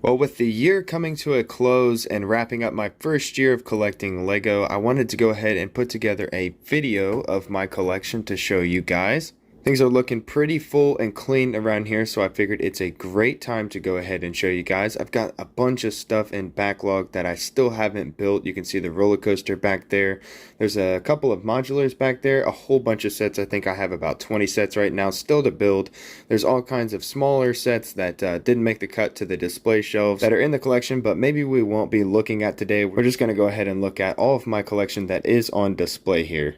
Well, with the year coming to a close and wrapping up my first year of collecting Lego, I wanted to go ahead and put together a video of my collection to show you guys. Things are looking pretty full and clean around here, so I figured it's a great time to go ahead and show you guys. I've got a bunch of stuff in backlog that I still haven't built. You can see the roller coaster back there. There's a couple of modulars back there, a whole bunch of sets. I think I have about 20 sets right now still to build. There's all kinds of smaller sets that didn't make the cut to the display shelves that are in the collection, but maybe we won't be looking at today. We're just going to go ahead and look at all of my collection that is on display here.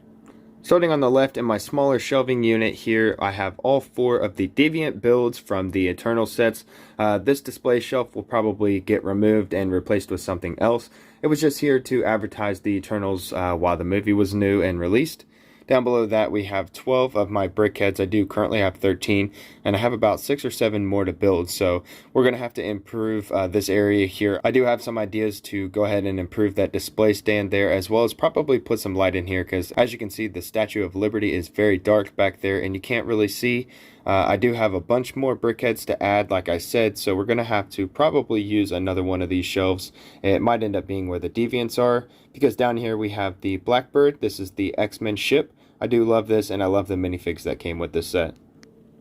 Starting on the left in my smaller shelving unit here, I have all 4 of the Deviant builds from the Eternal sets. This display shelf will probably get removed and replaced with something else. It was just here to advertise the Eternals while the movie was new and released. Down below that we have 12 of my brickheads. I do currently have 13, and I have about 6 or 7 more to build, so we're going to have to improve this area here. I do have some ideas to go ahead and improve that display stand there, as well as probably put some light in here, because as you can see, the Statue of Liberty is very dark back there and you can't really see. I do have a bunch more brickheads to add, like I said, so we're going to have to probably use another one of these shelves. It might end up being where the Deviants are, because down here we have the Blackbird. This is the X-Men ship. I do love this, and I love the minifigs that came with this set.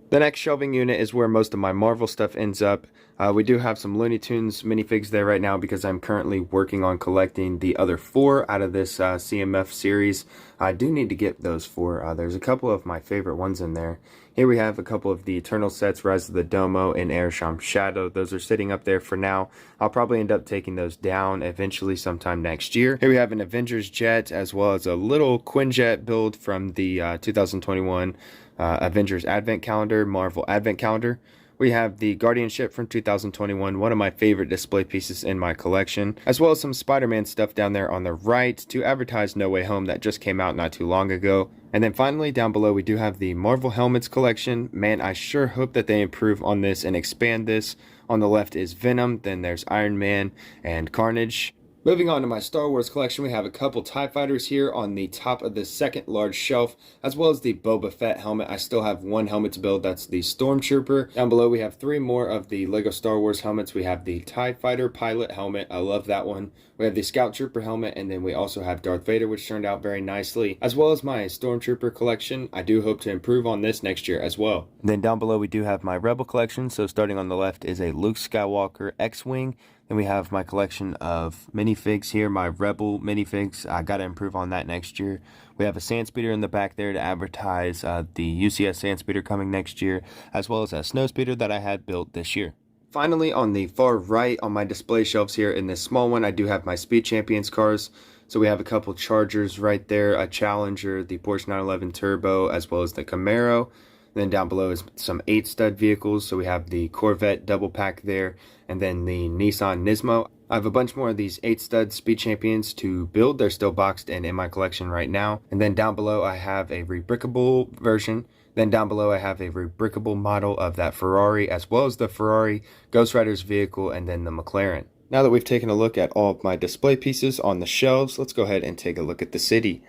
The next shelving unit is where most of my Marvel stuff ends up. We do have some Looney Tunes minifigs there right now because I'm currently working on collecting the other 4 out of this CMF series. I do need to get those 4. There's a couple of my favorite ones in there. Here we have a couple of the Eternal sets, Rise of the Domo and Airsham Shadow. Those are sitting up there for now. I'll probably end up taking those down eventually sometime next year. Here we have an Avengers jet, as well as a little Quinjet build from the 2021 Avengers Advent Calendar, Marvel Advent Calendar. We have the Guardian ship from 2021, one of my favorite display pieces in my collection, as well as some Spider-Man stuff down there on the right to advertise No Way Home that just came out not too long ago. And then finally down below we do have the Marvel Helmets collection. Man, I sure hope that they improve on this and expand this. On the left is Venom, then there's Iron Man and Carnage. Moving on to my Star Wars collection, we have a couple TIE Fighters here on the top of the second large shelf, as well as the Boba Fett helmet. I still have 1 helmet to build, that's the Stormtrooper. Down below we have 3 more of the LEGO Star Wars helmets. We have the TIE Fighter pilot helmet, I love that one. We have the Scout Trooper helmet, and then we also have Darth Vader, which turned out very nicely, as well as my Stormtrooper collection. I do hope to improve on this next year as well. And then down below we do have my Rebel collection, so starting on the left is a Luke Skywalker X-Wing. Then we have my collection of minifigs here, my Rebel minifigs. I got to improve on that next year. We have a Sandspeeder in the back there to advertise the UCS Sandspeeder coming next year, as well as a Snowspeeder that I had built this year. Finally, on the far right on my display shelves here in this small one, I do have my Speed Champions cars. So we have a couple Chargers right there, a Challenger, the Porsche 911 Turbo, as well as the Camaro. Then down below is some 8-stud vehicles. So we have the Corvette double pack there, and then the Nissan Nismo. I have a bunch more of these 8-stud Speed Champions to build. They're still boxed and in my collection right now. And then down below I have a rebrickable version. Then down below I have a rebrickable model of that Ferrari, as well as the Ferrari Ghost Rider's vehicle, and then the McLaren. Now that we've taken a look at all of my display pieces on the shelves, let's go ahead and take a look at the city.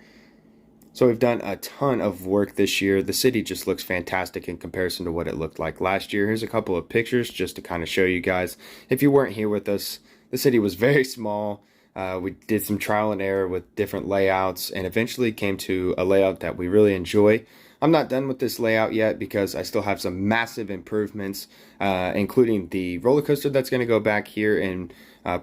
So we've done a ton of work this year. The city just looks fantastic in comparison to what it looked like last year. Here's a couple of pictures just to kind of show you guys. If you weren't here with us, the city was very small. We did some trial and error with different layouts and eventually came to a layout that we really enjoy. I'm not done with this layout yet because I still have some massive improvements, including the roller coaster that's going to go back here and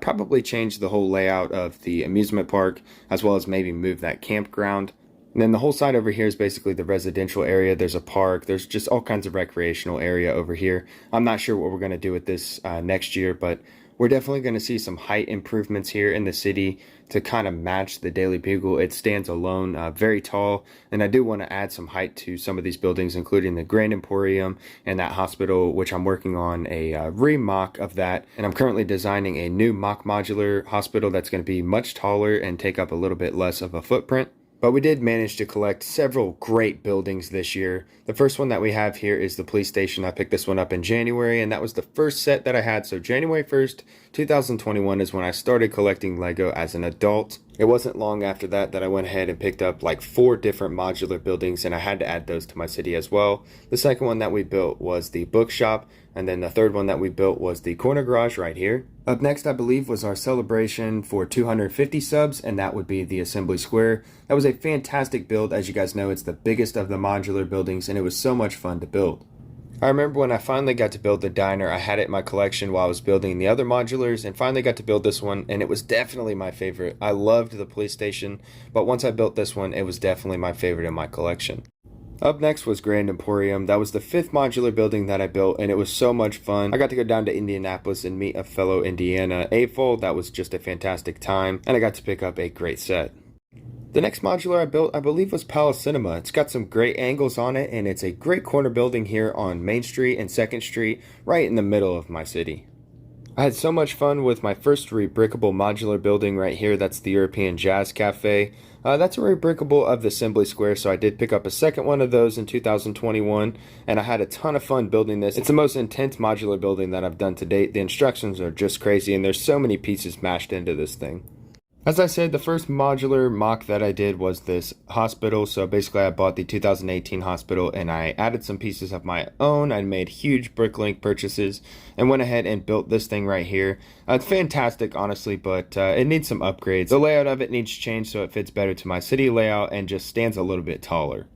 probably change the whole layout of the amusement park, as well as maybe move that campground. And then the whole side over here is basically the residential area. There's a park. There's just all kinds of recreational area over here. I'm not sure what we're going to do with this next year, but we're definitely going to see some height improvements here in the city to kind of match the Daily Bugle. It stands alone, very tall, and I do want to add some height to some of these buildings, including the Grand Emporium and that hospital, which I'm working on a re-mock of that. And I'm currently designing a new mock modular hospital that's going to be much taller and take up a little bit less of a footprint. But we did manage to collect several great buildings this year. The first one that we have here is the police station. I picked this one up in January, and that was the first set that I had. So January 1st, 2021 is when I started collecting Lego as an adult. It wasn't long after that I went ahead and picked up like 4 different modular buildings, and I had to add those to my city as well. The second one that we built was the bookshop, and then the third one that we built was the corner garage right here. Up next, I believe, was our celebration for 250 subs, and that would be the assembly square. That was a fantastic build. As you guys know, it's the biggest of the modular buildings, and it was so much fun to build. I remember when I finally got to build the diner, I had it in my collection while I was building the other modulars, and finally got to build this one, and it was definitely my favorite. I loved the police station, but once I built this one, it was definitely my favorite in my collection. Up next was Grand Emporium. That was the 5th modular building that I built, and it was so much fun. I got to go down to Indianapolis and meet a fellow Indiana AFOL. That was just a fantastic time, and I got to pick up a great set. The next modular I built, I believe, was Palace Cinema. It's got some great angles on it, and it's a great corner building here on Main Street and 2nd Street, right in the middle of my city. I had so much fun with my first rebrickable modular building right here. That's the European Jazz Cafe. That's a rebrickable of the Assembly Square, so I did pick up a second one of those in 2021, and I had a ton of fun building this. It's the most intense modular building that I've done to date. The instructions are just crazy, and there's so many pieces mashed into this thing. As I said, the first modular mock that I did was this hospital. So basically I bought the 2018 hospital and I added some pieces of my own. I made huge bricklink purchases and went ahead and built this thing right here. It's fantastic, honestly, but it needs some upgrades. The layout of it needs change so it fits better to my city layout and just stands a little bit taller.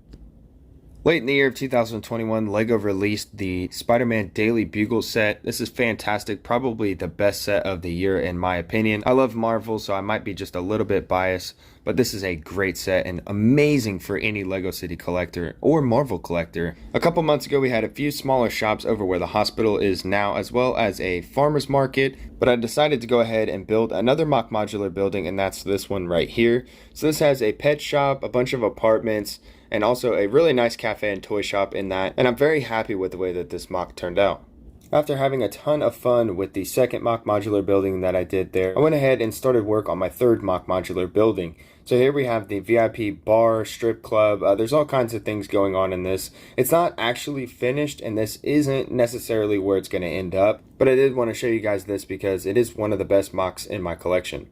Late in the year of 2021, LEGO released the Spider-Man Daily Bugle set. This is fantastic, probably the best set of the year in my opinion. I love Marvel, so I might be just a little bit biased, but this is a great set and amazing for any LEGO City collector or Marvel collector. A couple months ago, we had a few smaller shops over where the hospital is now, as well as a farmer's market, but I decided to go ahead and build another mock modular building, and that's this one right here. So this has a pet shop, a bunch of apartments, and also a really nice cafe and toy shop in that, and I'm very happy with the way that this mock turned out. After having a ton of fun with the second mock modular building that I did there, I went ahead and started work on my third mock modular building. So here we have the VIP bar, strip club, there's all kinds of things going on in this. It's not actually finished, and this isn't necessarily where it's going to end up, but I did want to show you guys this because it is one of the best mocks in my collection.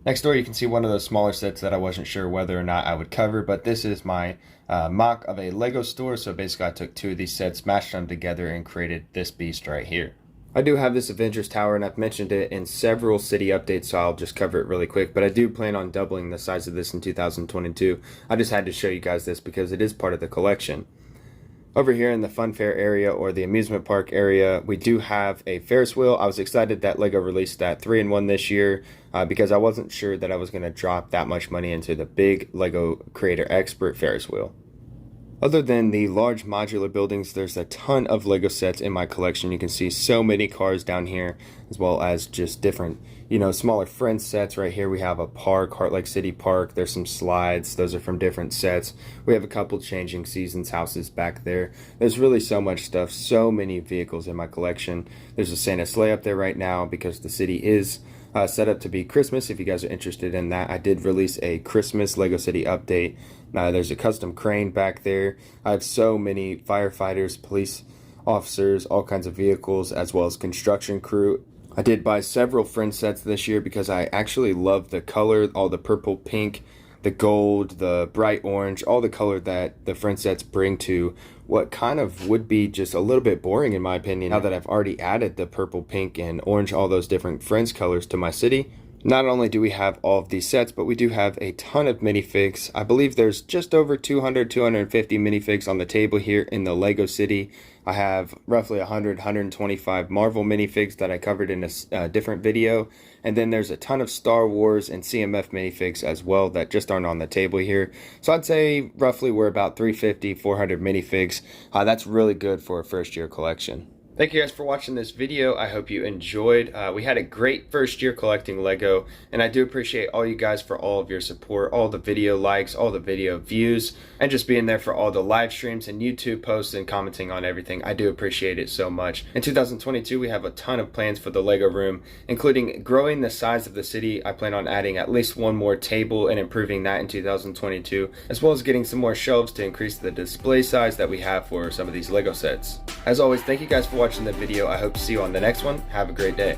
Next door you can see one of those smaller sets that I wasn't sure whether or not I would cover, but this is my mock of a Lego store. So basically I took 2 of these sets, mashed them together, and created this beast right here. I do have this Avengers Tower, and I've mentioned it in several city updates, so I'll just cover it really quick, but I do plan on doubling the size of this in 2022. I just had to show you guys this because it is part of the collection. Over here in the fun fair area, or the amusement park area, we do have a Ferris wheel. I was excited that LEGO released that 3-in-1 this year because I wasn't sure that I was going to drop that much money into the big LEGO Creator Expert Ferris wheel. Other than the large modular buildings, there's a ton of LEGO sets in my collection. You can see so many cars down here, as well as just different, smaller Friends sets. Right here we have a park, Heart Lake City Park. There's some slides. Those are from different sets. We have a couple Changing Seasons houses back there. There's really so much stuff, so many vehicles in my collection. There's a Santa sleigh up there right now because the city is set up to be Christmas. If you guys are interested in that, I did release a Christmas LEGO City update. There's a custom crane back there. I have so many firefighters, police officers, all kinds of vehicles, as well as construction crew. I did buy several Friends sets this year because I actually love the color, all the purple, pink, the gold, the bright orange, all the color that the Friends sets bring to what kind of would be just a little bit boring in my opinion now that I've already added the purple, pink, and orange, all those different Friends colors to my city. Not only do we have all of these sets, but we do have a ton of minifigs. I believe there's just over 250 minifigs on the table here in the LEGO City. I have roughly 125 Marvel minifigs that I covered in a different video. And then there's a ton of Star Wars and CMF minifigs as well that just aren't on the table here. So I'd say roughly we're about 350, 400 minifigs. That's really good for a first year collection. Thank you guys for watching this video. I hope you enjoyed. We had a great first year collecting LEGO, and I do appreciate all you guys for all of your support, all the video likes, all the video views, and just being there for all the live streams and YouTube posts and commenting on everything. I do appreciate it so much. In 2022, we have a ton of plans for the LEGO room, including growing the size of the city. I plan on adding at least one more table and improving that in 2022, as well as getting some more shelves to increase the display size that we have for some of these LEGO sets. As always, thank you guys for watching the video. I hope to see you on the next one. Have a great day.